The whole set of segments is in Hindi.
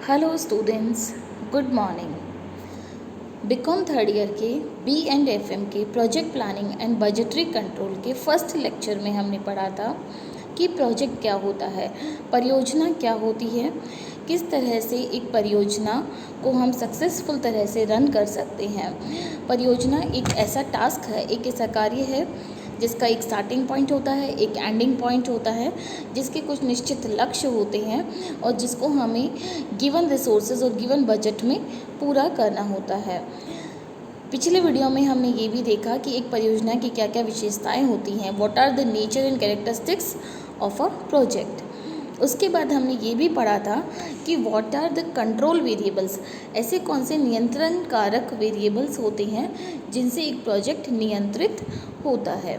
Hello students, good morning. BCom third year के B&FM के project planning and budgetary control के फर्स्ट लेक्चर में हमने पढ़ा था कि प्रोजेक्ट क्या होता है, परियोजना क्या होती है, किस तरह से एक परियोजना को हम सक्सेसफुल तरह से रन कर सकते हैं। परियोजना एक ऐसा टास्क है, एक ऐसा कार्य है जिसका एक स्टार्टिंग पॉइंट होता है, एक एंडिंग पॉइंट होता है, जिसके कुछ निश्चित लक्ष्य होते हैं और जिसको हमें गिवन रिसोर्सेज और गिवन बजट में पूरा करना होता है। पिछले वीडियो में हमने ये भी देखा कि एक परियोजना की क्या क्या विशेषताएं होती हैं, what are the nature and characteristics of a project. उसके बाद हमने ये भी पढ़ा था कि what are the control variables, ऐसे कौन से नियंत्रण कारक वेरिएबल्स होते हैं जिनसे एक प्रोजेक्ट नियंत्रित होता है।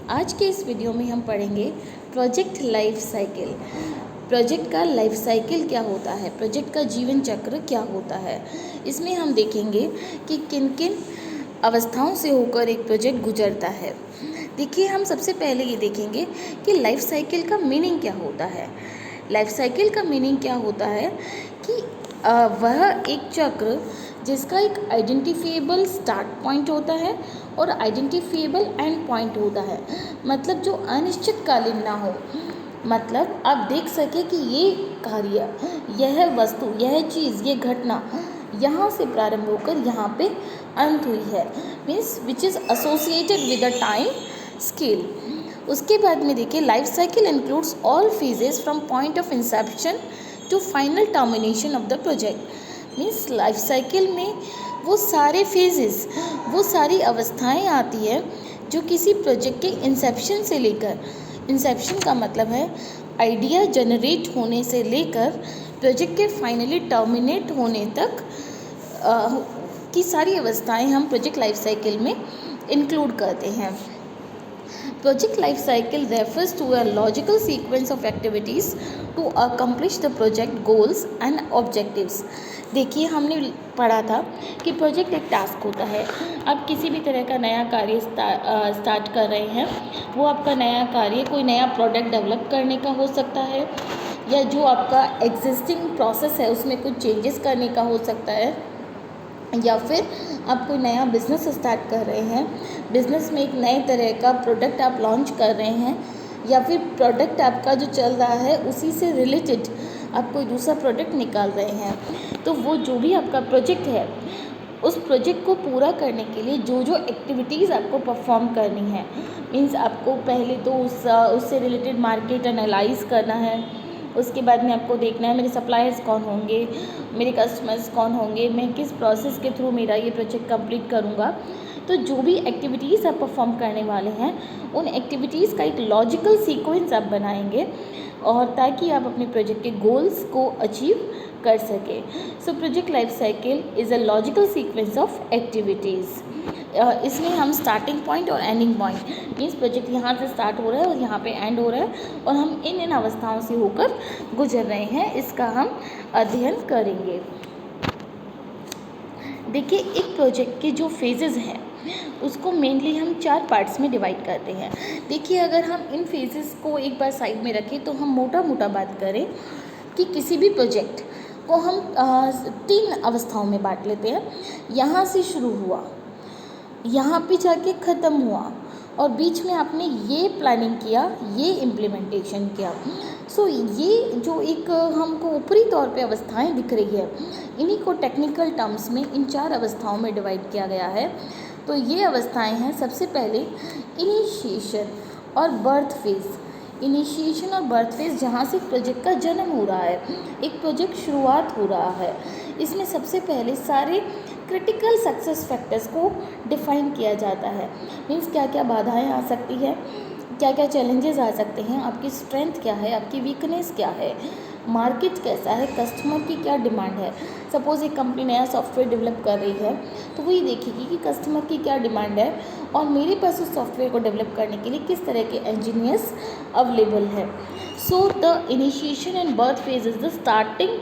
आज के इस वीडियो में हम पढ़ेंगे प्रोजेक्ट लाइफ साइकिल। प्रोजेक्ट का लाइफ साइकिल क्या होता है, प्रोजेक्ट का जीवन चक्र क्या होता है। इसमें हम देखेंगे कि किन किन अवस्थाओं से होकर एक प्रोजेक्ट गुजरता है। देखिए, हम सबसे पहले ये देखेंगे कि लाइफ साइकिल का मीनिंग क्या होता है। लाइफ साइकिल का मीनिंग क्या होता है कि वह एक चक्र जिसका एक आइडेंटिफिएबल स्टार्ट पॉइंट होता है और आइडेंटिफिएबल एंड पॉइंट होता है। मतलब जो अनिश्चितकालीन ना हो, मतलब आप देख सके कि ये कार्य, यह वस्तु, यह चीज़, ये घटना यहाँ से प्रारंभ होकर यहाँ पे अंत हुई है, means which is associated with the time scale. उसके बाद में देखिए, life cycle includes all phases from point of inception to final termination of the project. Means life cycle में वो सारे फेजेस, वो सारी अवस्थाएं आती है जो किसी प्रोजेक्ट के इंसेप्शन से लेकर, इंसेप्शन का मतलब है आइडिया जनरेट होने से लेकर प्रोजेक्ट के फाइनली टर्मिनेट होने तक की सारी अवस्थाएं हम प्रोजेक्ट लाइफ साइकिल में इंक्लूड करते हैं। Project life cycle refers to a logical sequence of activities to accomplish the project goals and objectives। देखिए, हमने पढ़ा था कि प्रोजेक्ट एक टास्क होता है। आप किसी भी तरह का नया कार्य स्टार्ट कर रहे हैं, वो आपका नया कार्य कोई नया प्रोडक्ट डेवलप करने का हो सकता है, या जो आपका एग्जिस्टिंग प्रोसेस है उसमें कुछ चेंजेस करने का हो सकता है, या फिर आप कोई नया बिज़नेस स्टार्ट कर रहे हैं, बिज़नेस में एक नए तरह का प्रोडक्ट आप लॉन्च कर रहे हैं, या फिर प्रोडक्ट आपका जो चल रहा है उसी से रिलेटेड आप कोई दूसरा प्रोडक्ट निकाल रहे हैं। तो वो जो भी आपका प्रोजेक्ट है, उस प्रोजेक्ट को पूरा करने के लिए जो जो एक्टिविटीज़ आपको परफॉर्म करनी है, मीन्स आपको पहले तो उससे रिलेटेड मार्केट एनालाइज करना है। उसके बाद में आपको देखना है मेरे सप्लायर्स कौन होंगे, मेरे कस्टमर्स कौन होंगे, मैं किस प्रोसेस के थ्रू मेरा ये प्रोजेक्ट कंप्लीट करूँगा। तो जो भी एक्टिविटीज़ आप परफॉर्म करने वाले हैं, उन एक्टिविटीज़ का एक लॉजिकल सीक्वेंस आप बनाएंगे, और ताकि आप अपने प्रोजेक्ट के गोल्स को अचीव कर सकें। So project life cycle is a logical sequence of activities. इसमें हम स्टार्टिंग पॉइंट और एंडिंग पॉइंट, मीन्स प्रोजेक्ट यहाँ से स्टार्ट हो रहा है और यहाँ पे एंड हो रहा है, और हम इन इन अवस्थाओं से होकर गुजर रहे हैं, इसका हम अध्ययन करेंगे। देखिए, एक प्रोजेक्ट के जो फेजेस हैं उसको मेनली हम 4 पार्ट्स में डिवाइड करते हैं। देखिए, अगर हम इन फेजेस को एक बार साइड में रखें तो हम मोटा मोटा बात करें कि किसी भी प्रोजेक्ट को हम 3 अवस्थाओं में बांट लेते हैं। यहाँ से शुरू हुआ, यहाँ पे जाके ख़त्म हुआ, और बीच में आपने ये प्लानिंग किया, ये इम्प्लीमेंटेशन किया। सो ये जो एक हमको ऊपरी तौर पे अवस्थाएं दिख रही है, इन्हीं को टेक्निकल टर्म्स में इन 4 अवस्थाओं में डिवाइड किया गया है। तो ये अवस्थाएं हैं, सबसे पहले इनिशिएशन और बर्थ फेज़। इनिशिएशन और बर्थ फेज़, जहाँ से प्रोजेक्ट का जन्म हो रहा है, एक प्रोजेक्ट शुरुआत हो रहा है, इसमें सबसे पहले सारे क्रिटिकल सक्सेस फैक्टर्स को डिफ़ाइन किया जाता है। मीन्स क्या क्या बाधाएं आ सकती है, क्या क्या चैलेंजेस आ सकते हैं, आपकी स्ट्रेंथ क्या है, आपकी वीकनेस क्या है, मार्केट कैसा है, कस्टमर की क्या डिमांड है। सपोज़ एक कंपनी नया सॉफ्टवेयर डेवलप कर रही है, तो वो ये देखेगी कि कस्टमर की क्या डिमांड है और मेरे पास उस सॉफ्टवेयर को डेवलप करने के लिए किस तरह के इंजीनियर्स अवेलेबल है। So the initiation and birth phase is the starting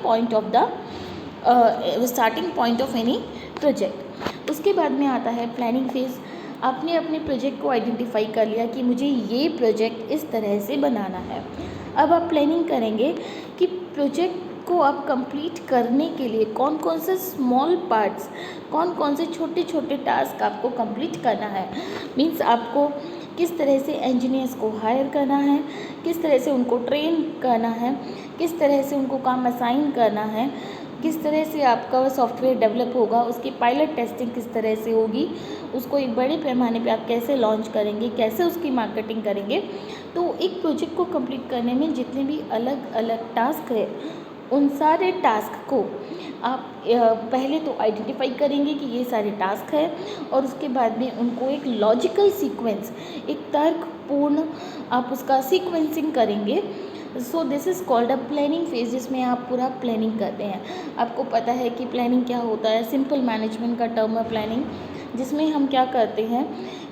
point of any project. उसके बाद में आता है प्लानिंग फेज़। आपने अपने प्रोजेक्ट को आइडेंटिफाई कर लिया कि मुझे ये प्रोजेक्ट इस तरह से बनाना है। अब आप प्लानिंग करेंगे कि प्रोजेक्ट को आप कंप्लीट करने के लिए कौन कौन से स्मॉल पार्ट्स, कौन कौन से छोटे छोटे टास्क आपको कंप्लीट करना है। मीन्स आपको किस तरह से इंजीनियर्स को हायर करना है, किस तरह से उनको ट्रेन करना है, किस तरह से उनको काम असाइन करना है, किस तरह से आपका सॉफ्टवेयर डेवलप होगा, उसकी पायलट टेस्टिंग किस तरह से होगी, उसको एक बड़े पैमाने पे आप कैसे लॉन्च करेंगे, कैसे उसकी मार्केटिंग करेंगे। तो एक प्रोजेक्ट को कंप्लीट करने में जितने भी अलग अलग टास्क है, उन सारे टास्क को आप पहले तो आइडेंटिफाई करेंगे कि ये सारे टास्क है, और उसके बाद में उनको एक लॉजिकल सीक्वेंस, एक तर्कपूर्ण आप उसका सीक्वेंसिंग करेंगे। सो this is called a planning phase, जिसमें आप पूरा प्लानिंग करते हैं। आपको पता है कि प्लानिंग क्या होता है, सिंपल मैनेजमेंट का टर्म है प्लानिंग, जिसमें हम क्या करते हैं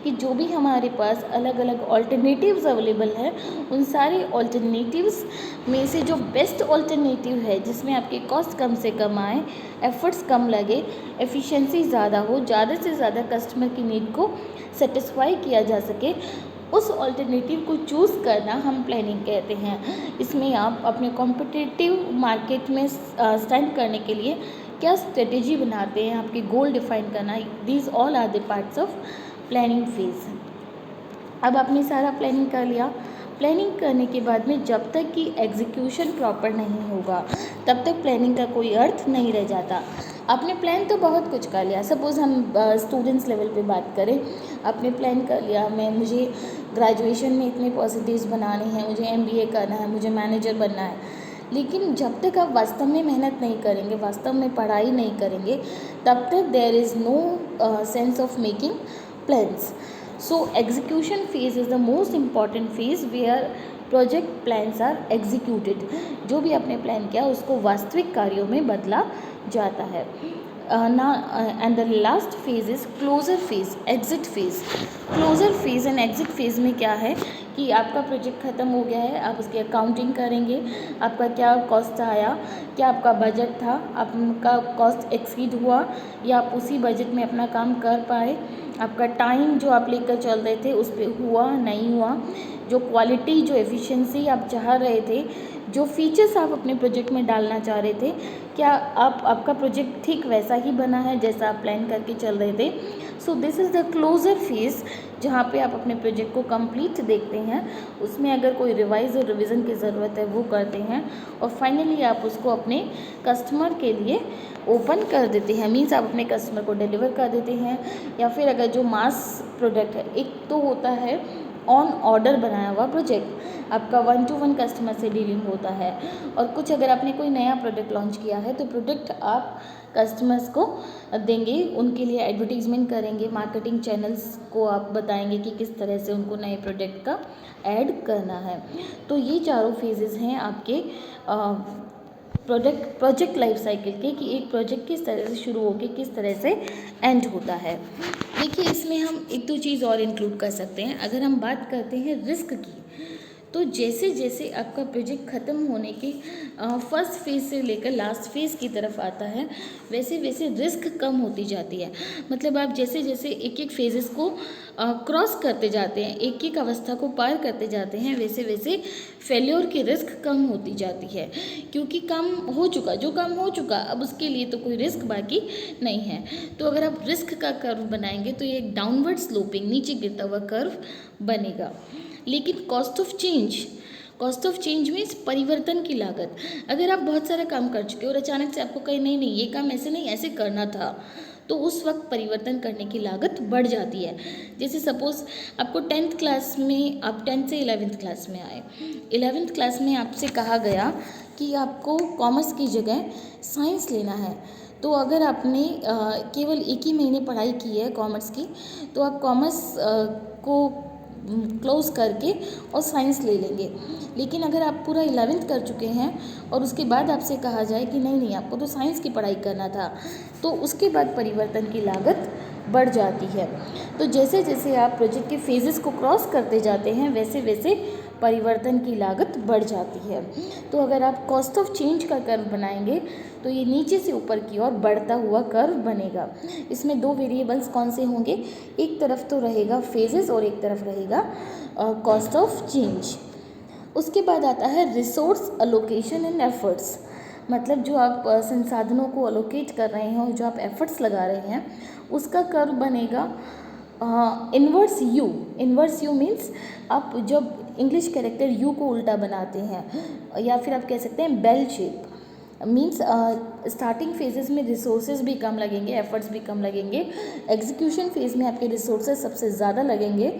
कि जो भी हमारे पास अलग अलग ऑल्टरनेटिव्स अवेलेबल है, उन सारे ऑल्टरनेटिव्स में से जो बेस्ट ऑल्टरनेटिव है, जिसमें आपके कॉस्ट कम से कम आए, एफर्ट्स कम लगे, एफिशिएंसी ज़्यादा हो, ज़्यादा से ज़्यादा कस्टमर की नीड को सेटिस्फाई किया जा सके, उस ऑल्टरनेटिव को चूज़ करना हम प्लानिंग कहते हैं। इसमें आप अपने कॉम्पिटिटिव मार्केट में स्टैंड करने के लिए क्या स्ट्रेटेजी बनाते हैं, आपके गोल डिफाइन करना, these all are the parts of planning phase. अब आपने सारा प्लानिंग कर लिया। प्लानिंग करने के बाद में जब तक कि एग्जीक्यूशन प्रॉपर नहीं होगा, तब तक प्लानिंग का कोई अर्थ नहीं रह जाता। आपने प्लान तो बहुत कुछ कर लिया, सपोज़ हम स्टूडेंट्स लेवल पे बात करें, आपने प्लान कर लिया, मुझे ग्रेजुएशन में इतने परसेंटेज बनाने हैं, मुझे MBA करना है, मुझे मैनेजर बनना है, लेकिन जब तक आप वास्तव में मेहनत नहीं करेंगे, वास्तव में पढ़ाई नहीं करेंगे, तब तक there is no sense of making plans. So execution phase is the most important phase where project plans are executed। जो भी आपने प्लान किया उसको वास्तविक कार्यों में बदला जाता है। And the last phase is closure phase, exit phase. Closure phase and exit phase में क्या है कि आपका प्रोजेक्ट ख़त्म हो गया है, आप उसकी अकाउंटिंग करेंगे, आपका क्या कॉस्ट आया, क्या आपका बजट था, आपका कॉस्ट एक्सीड हुआ या आप उसी बजट में अपना काम कर पाए, आपका टाइम जो आप लेकर चल रहे थे उस पर हुआ नहीं हुआ, जो क्वालिटी, जो एफिशिएंसी आप चाह रहे थे, जो फीचर्स आप अपने प्रोजेक्ट में डालना चाह रहे थे, क्या आपका प्रोजेक्ट ठीक वैसा ही बना है जैसा आप प्लान करके चल रहे थे। So this is the closure phase, जहाँ पे आप अपने प्रोजेक्ट को कंप्लीट देखते हैं, उसमें अगर कोई रिवाइज और रिवीजन की ज़रूरत है वो करते हैं, और फाइनली आप उसको अपने कस्टमर के लिए ओपन कर देते हैं। मीन्स आप अपने कस्टमर को डिलीवर कर देते हैं। या फिर अगर जो मास प्रोडक्ट है, एक तो होता है ऑन ऑर्डर बनाया हुआ प्रोजेक्ट, आपका 1 to 1 कस्टमर से डीलिंग होता है, और कुछ अगर आपने कोई नया प्रोडक्ट लॉन्च किया है तो प्रोडक्ट आप कस्टमर्स को देंगे, उनके लिए एडवर्टीजमेंट करेंगे, मार्केटिंग चैनल्स को आप बताएंगे कि किस तरह से उनको नए प्रोडक्ट का ऐड करना है। तो ये चारों फेजेस हैं आपके प्रोजेक्ट लाइफ साइकिल के, कि एक प्रोजेक्ट किस तरह से शुरू होकर किस तरह से एंड होता है। देखिए, इसमें हम एक दो चीज़ और इंक्लूड कर सकते हैं। अगर हम बात करते हैं रिस्क की, तो जैसे जैसे आपका प्रोजेक्ट ख़त्म होने के फर्स्ट फेज़ से लेकर लास्ट फेज़ की तरफ आता है, वैसे वैसे रिस्क कम होती जाती है। मतलब आप जैसे जैसे एक एक फेजेस को क्रॉस करते जाते हैं, एक एक अवस्था को पार करते जाते हैं, वैसे वैसे फेल्योर की रिस्क कम होती जाती है, क्योंकि काम हो चुका, जो काम हो चुका, अब उसके लिए तो कोई रिस्क बाकी नहीं है। तो अगर आप रिस्क का कर्व बनाएंगे तो ये एक डाउनवर्ड स्लोपिंग, नीचे गिरता हुआ कर्व बनेगा। लेकिन कॉस्ट ऑफ चेंज मीन्स परिवर्तन की लागत। अगर आप बहुत सारा काम कर चुके हो और अचानक से आपको कहीं नहीं ये काम ऐसे नहीं ऐसे करना था, तो उस वक्त परिवर्तन करने की लागत बढ़ जाती है। जैसे सपोज़ आपको 10th क्लास में, आप 10th से 11th क्लास में आए, 11th क्लास में आपसे कहा गया कि आपको कॉमर्स की जगह साइंस लेना है। तो अगर आपने केवल 1 ही महीने पढ़ाई की है कॉमर्स की, तो आप कॉमर्स को क्लोज करके और साइंस ले लेंगे। लेकिन अगर आप पूरा 11th कर चुके हैं और उसके बाद आपसे कहा जाए कि नहीं आपको तो साइंस की पढ़ाई करना था, तो उसके बाद परिवर्तन की लागत बढ़ जाती है। तो जैसे जैसे आप प्रोजेक्ट के फेजेस को क्रॉस करते जाते हैं, वैसे वैसे परिवर्तन की लागत बढ़ जाती है। तो अगर आप कॉस्ट ऑफ चेंज का कर्व बनाएंगे तो ये नीचे से ऊपर की ओर बढ़ता हुआ कर्व बनेगा। इसमें 2 वेरिएबल्स कौन से होंगे, एक तरफ तो रहेगा फेजेस और एक तरफ रहेगा कॉस्ट ऑफ चेंज। उसके बाद आता है रिसोर्स अलोकेशन एंड एफर्ट्स। मतलब जो आप संसाधनों को अलोकेट कर रहे हैं और जो आप एफर्ट्स लगा रहे हैं उसका कर्व बनेगा inverse you. Inverse you means आप जब इंग्लिश कैरेक्टर यू को उल्टा बनाते हैं, या फिर आप कह सकते हैं bell shape. Means starting phases में रिसोर्सेज भी कम लगेंगे, एफर्ट्स भी कम लगेंगे, एग्जीक्यूशन फेज में आपके रिसोर्सेज सबसे ज़्यादा लगेंगे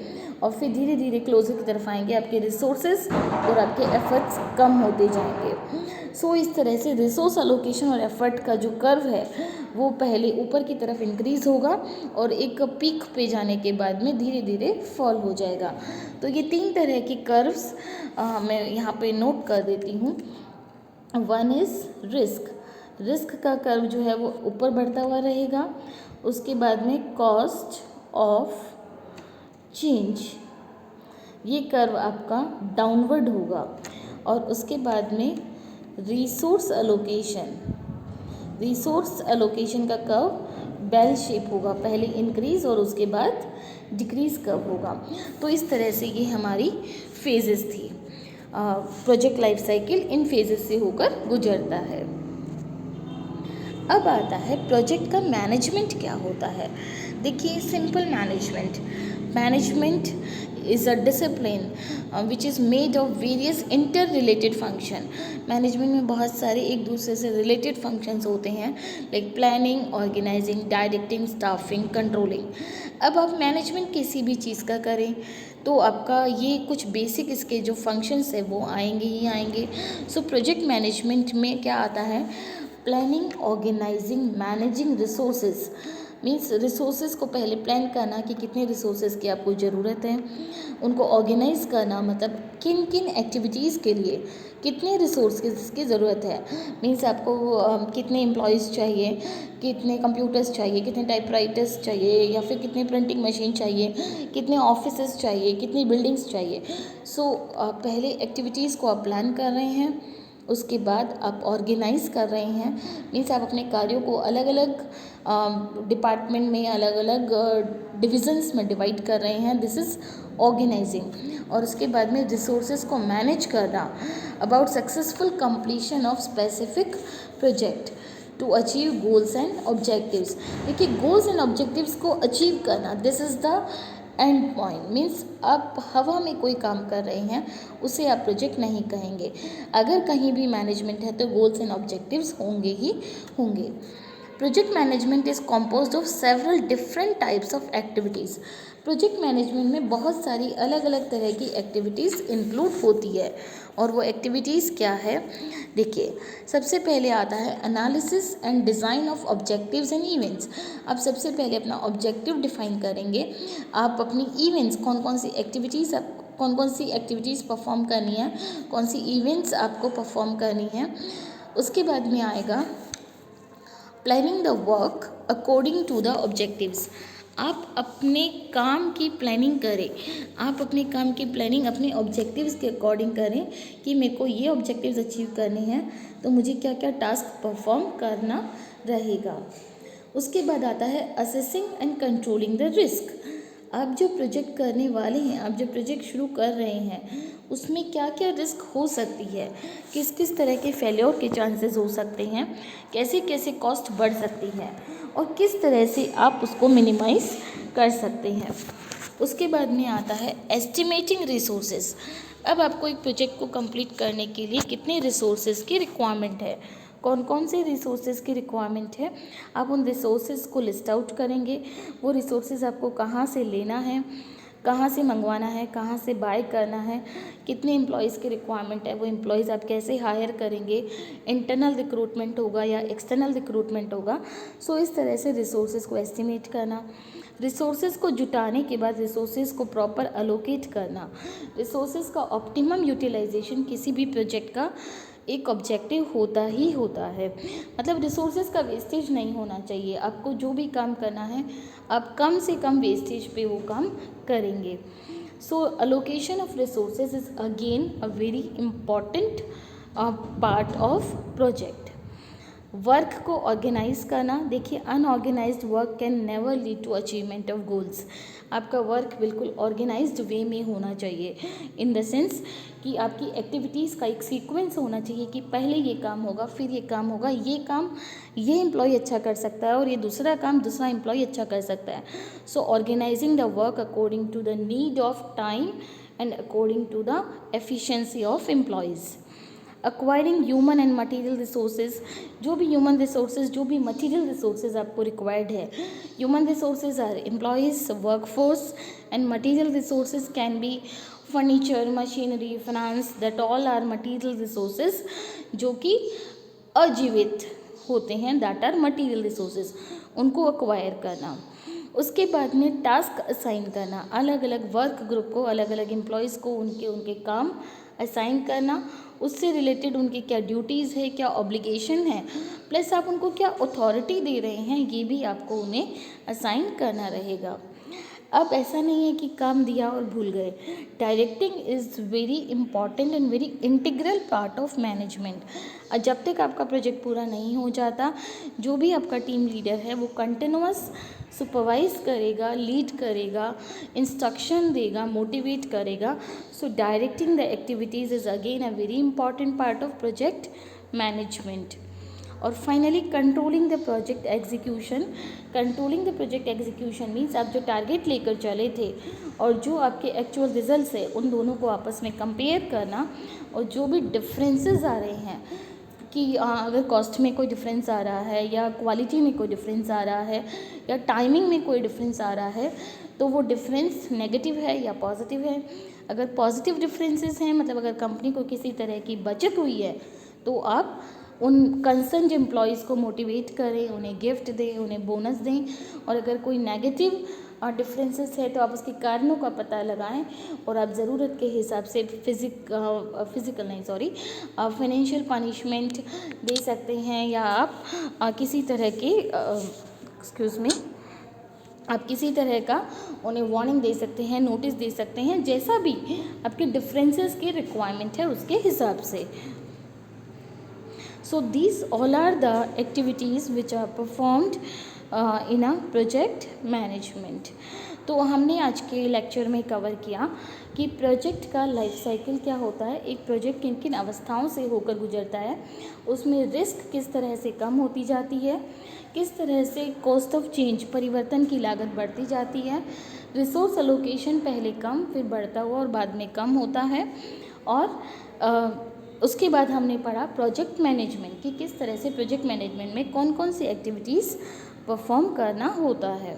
और फिर धीरे धीरे क्लोजर की तरफ आएंगे आपके रिसोर्सेज और आपके एफर्ट्स कम होते जाएंगे। सो इस तरह से रिसोर्स अलोकेशन और एफर्ट का जो कर्व है वो पहले ऊपर की तरफ इंक्रीज़ होगा और एक पीक पे जाने के बाद में धीरे धीरे फॉल हो जाएगा। तो ये 3 तरह के कर्व्स मैं यहाँ पे नोट कर देती हूँ। One is risk. रिस्क का कर्व जो है वो ऊपर बढ़ता हुआ रहेगा। उसके बाद में कॉस्ट ऑफ चेंज, ये कर्व आपका डाउनवर्ड होगा। और उसके बाद में रिसोर्स एलोकेशन, रिसोर्स एलोकेशन का कर्व बेल शेप होगा, पहले इंक्रीज़ और उसके बाद डिक्रीज़ कर्व होगा। तो इस तरह से ये हमारी फेजेस थी। Project life cycle in phases से होकर गुजरता है। अब आता है प्रोजेक्ट का मैनेजमेंट क्या होता है। देखिए, simple management is a discipline which is made of various inter related function. Management में बहुत सारे एक दूसरे से रिलेटेड फंक्शंस होते हैं, like planning, organising, directing, staffing, controlling. अब आप मैनेजमेंट किसी भी चीज़ का करें तो आपका ये कुछ बेसिक इसके जो फंक्शंस है वो आएंगे ही आएंगे। सो प्रोजेक्ट मैनेजमेंट में क्या आता है, planning, organising, managing resources. Means resources को पहले प्लान करना कि कितने रिसोर्सेज की आपको ज़रूरत है, उनको ऑर्गेनाइज करना, मतलब किन किन एक्टिविटीज़ के लिए कितने रिसोर्सेज की ज़रूरत है। मीन्स आपको कितने एम्प्लॉयज़ चाहिए, कितने कंप्यूटर्स चाहिए, कितने टाइपराइटर्स चाहिए, या फिर कितने प्रिंटिंग मशीन चाहिए, कितने ऑफिसेस चाहिए, कितनी बिल्डिंग्स चाहिए। सो पहले एक्टिविटीज़ को आप प्लान कर रहे हैं, उसके बाद आप ऑर्गेनाइज कर रहे हैं। मीन्स आप अपने कार्यों को अलग अलग डिपार्टमेंट में, अलग अलग डिविजन्स में डिवाइड कर रहे हैं, दिस इज़ ऑर्गेनाइजिंग। और उसके बाद में रिसोर्सेज को मैनेज करना, about successful completion of specific project to achieve goals and objectives. देखिए, गोल्स एंड ऑब्जेक्टिव्स को अचीव करना, this is the end point. Means आप हवा में कोई काम कर रहे हैं उसे आप प्रोजेक्ट नहीं कहेंगे। अगर कहीं भी मैनेजमेंट है तो गोल्स एंड ऑब्जेक्टिव्स होंगे ही होंगे। Project management is composed of several different types of activities. Project management में बहुत सारी अलग अलग तरह की एक्टिविटीज़ इंक्लूड होती है। और वो एक्टिविटीज़ क्या है, देखिए, सबसे पहले आता है analysis and design of objectives and events. आप सबसे पहले अपना ऑब्जेक्टिव डिफाइन करेंगे, आप अपनी इवेंट्स, कौन कौन सी एक्टिविटीज़ परफॉर्म करनी है, कौन सी इवेंट्स आपको परफॉर्म करनी है। उसके बाद में आएगा planning the work according to the objectives. आप अपने काम की प्लानिंग करें, आप अपने काम की प्लानिंग अपने ऑब्जेक्टिव्स के अकॉर्डिंग करें कि मेरे को ये ऑब्जेक्टिव्स अचीव करने हैं तो मुझे क्या क्या टास्क परफॉर्म करना रहेगा। उसके बाद आता है assessing and controlling the risk. आप जो प्रोजेक्ट करने वाले हैं, आप जो प्रोजेक्ट शुरू कर रहे हैं, उसमें क्या क्या रिस्क हो सकती है, किस किस तरह के फेल्योर के चांसेस हो सकते हैं, कैसे कैसे कॉस्ट बढ़ सकती है और किस तरह से आप उसको मिनिमाइज़ कर सकते हैं। उसके बाद में आता है एस्टिमेटिंग रिसोर्सेज। अब आपको एक प्रोजेक्ट को कंप्लीट करने के लिए कितने रिसोर्सेज की रिक्वायरमेंट है, कौन कौन से रिसोर्सेज की रिक्वायरमेंट है, आप उन रिसोर्सेज को लिस्ट आउट करेंगे। वो रिसोर्सेज आपको कहाँ से लेना है, कहाँ से मंगवाना है, कहाँ से बाय करना है, कितने एम्प्लॉयज़ की रिक्वायरमेंट है, वो एम्प्लॉयज़ आप कैसे हायर करेंगे, इंटरनल रिक्रूटमेंट होगा या एक्सटर्नल रिक्रूटमेंट होगा। सो इस तरह से रिसोर्सेज को एस्टिमेट करना, रिसोर्सेज को जुटाने के बाद रिसोर्सेज को प्रॉपर अलोकेट करना, रिसोर्सेज का ऑप्टिमम यूटिलाइजेशन किसी भी प्रोजेक्ट का एक ऑब्जेक्टिव होता ही होता है। मतलब रिसोर्सेज का वेस्टेज नहीं होना चाहिए। आपको जो भी काम करना है आप कम से कम वेस्टेज पे वो काम करेंगे। So allocation of resources is again a very important part of project. Work को ऑर्गेनाइज करना। देखिए, unorganised work can never lead to achievement of goals. आपका वर्क बिल्कुल ऑर्गेनाइज्ड वे में होना चाहिए, इन द सेंस कि आपकी एक्टिविटीज़ का एक सीक्वेंस होना चाहिए कि पहले ये काम होगा, फिर ये काम होगा, ये काम ये एम्प्लॉय अच्छा कर सकता है और ये दूसरा काम दूसरा एम्प्लॉय अच्छा कर सकता है। So organising the work according to the need of time and according to the efficiency of employees. Acquiring human and material resources, जो भी ह्यूमन रिसोर्सेज, जो भी मटेरियल रिसोर्सेज आपको रिक्वायर्ड है। Human resources are employees, workforce, and material resources can be furniture, machinery, finance, that all are material resources जो कि अजीवित होते हैं, दैट आर मटेरियल रिसोर्सेज, उनको एक्वायर करना। उसके बाद में टास्क असाइन करना, अलग अलग वर्क ग्रुप को, अलग अलग एम्प्लॉयज़ को उनके उनके काम असाइन करना, उससे रिलेटेड उनकी क्या ड्यूटीज़ है, क्या ऑब्लिगेशन है, प्लस आप उनको क्या अथॉरिटी दे रहे हैं, ये भी आपको उन्हें असाइन करना रहेगा। अब ऐसा नहीं है कि काम दिया और भूल गए। Directing is very important and very integral part of management. जब तक आपका प्रोजेक्ट पूरा नहीं हो जाता, जो भी आपका टीम लीडर है वो कंटिन्यूअस सुपरवाइज करेगा, लीड करेगा, इंस्ट्रक्शन देगा, मोटिवेट करेगा। So directing the activities is again a very important part of project management. और finally controlling the project execution. Controlling the project execution means आप जो टारगेट लेकर चले थे और जो आपके एक्चुअल रिजल्ट्स है, उन दोनों को आपस में कंपेयर करना, और जो भी डिफरेंसेस आ रहे हैं कि अगर कॉस्ट में कोई डिफरेंस आ रहा है, या क्वालिटी में कोई डिफरेंस आ रहा है, या टाइमिंग में कोई डिफरेंस आ रहा है, तो वो डिफरेंस नेगेटिव है या पॉजिटिव है। अगर पॉजिटिव डिफरेंसेस हैं, मतलब अगर कंपनी को किसी तरह की बचत हुई है, तो आप उन कंसर्न एम्प्लॉयज़ को मोटिवेट करें, उन्हें गिफ्ट दें, उन्हें बोनस दें। और अगर कोई नेगेटिव डिफरेंसेस है तो आप उसके कारणों का पता लगाएं और आप ज़रूरत के हिसाब से फाइनेंशियल पनिशमेंट दे सकते हैं, या आप किसी तरह के आप किसी तरह का उन्हें वार्निंग दे सकते हैं, नोटिस दे सकते हैं, जैसा भी आपके डिफरेंसेस की रिक्वायरमेंट है उसके हिसाब से। So these all are the activities which are performed in a project management. तो हमने आज के लेक्चर में कवर किया कि प्रोजेक्ट का लाइफ साइकिल क्या होता है, एक प्रोजेक्ट किन किन अवस्थाओं से होकर गुजरता है, उसमें रिस्क किस तरह से कम होती जाती है, किस तरह से कॉस्ट ऑफ चेंज, परिवर्तन की लागत बढ़ती जाती है, रिसोर्स एलोकेशन पहले कम फिर बढ़ता हुआ और बाद में कम होता है, और उसके बाद हमने पढ़ा प्रोजेक्ट मैनेजमेंट कि किस तरह से प्रोजेक्ट मैनेजमेंट में कौन कौन सी एक्टिविटीज़ परफॉर्म करना होता है।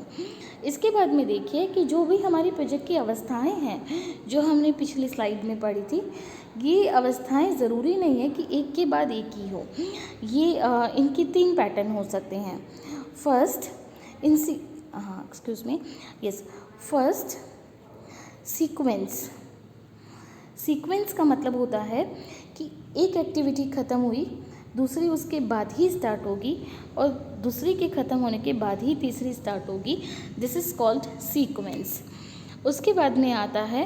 इसके बाद में देखिए कि जो भी हमारी प्रोजेक्ट की अवस्थाएं हैं, जो हमने पिछली स्लाइड में पढ़ी थी, ये अवस्थाएं ज़रूरी नहीं है कि एक के बाद एक ही हो। ये इनकी 3 पैटर्न हो सकते हैं। First first sequence. सीक्वेंस का मतलब होता है कि एक एक्टिविटी ख़त्म हुई, दूसरी उसके बाद ही स्टार्ट होगी, और दूसरी के ख़त्म होने के बाद ही तीसरी स्टार्ट होगी। This is called sequence. उसके बाद में आता है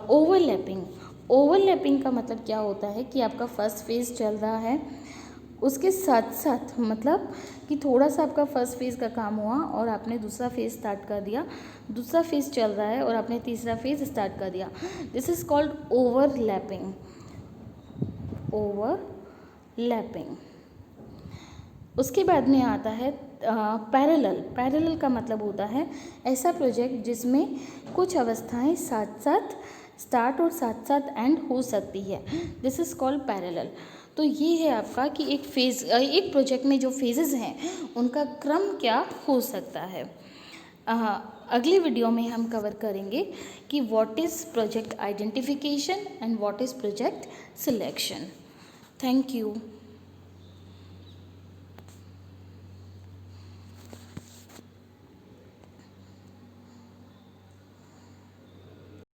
ओवरलैपिंग। ओवरलैपिंग का मतलब क्या होता है कि आपका फर्स्ट फेज़ चल रहा है, उसके साथ साथ मतलब कि थोड़ा सा आपका फर्स्ट फेज़ का काम हुआ और आपने दूसरा फेज़ स्टार्ट कर दिया, दूसरा फेज़ चल रहा है और आपने तीसरा फेज़ स्टार्ट कर दिया। This is called overlapping. Overlapping. उसके बाद में आता है पैरेलल। पैरेलल का मतलब होता है ऐसा प्रोजेक्ट जिसमें कुछ अवस्थाएं साथ साथ स्टार्ट और साथ साथ एंड हो सकती है। This is called parallel. तो ये है आपका कि एक प्रोजेक्ट में जो फेजेस हैं उनका क्रम क्या हो सकता है। अगले वीडियो में हम कवर करेंगे कि what is project identification and what is project selection. Thank you.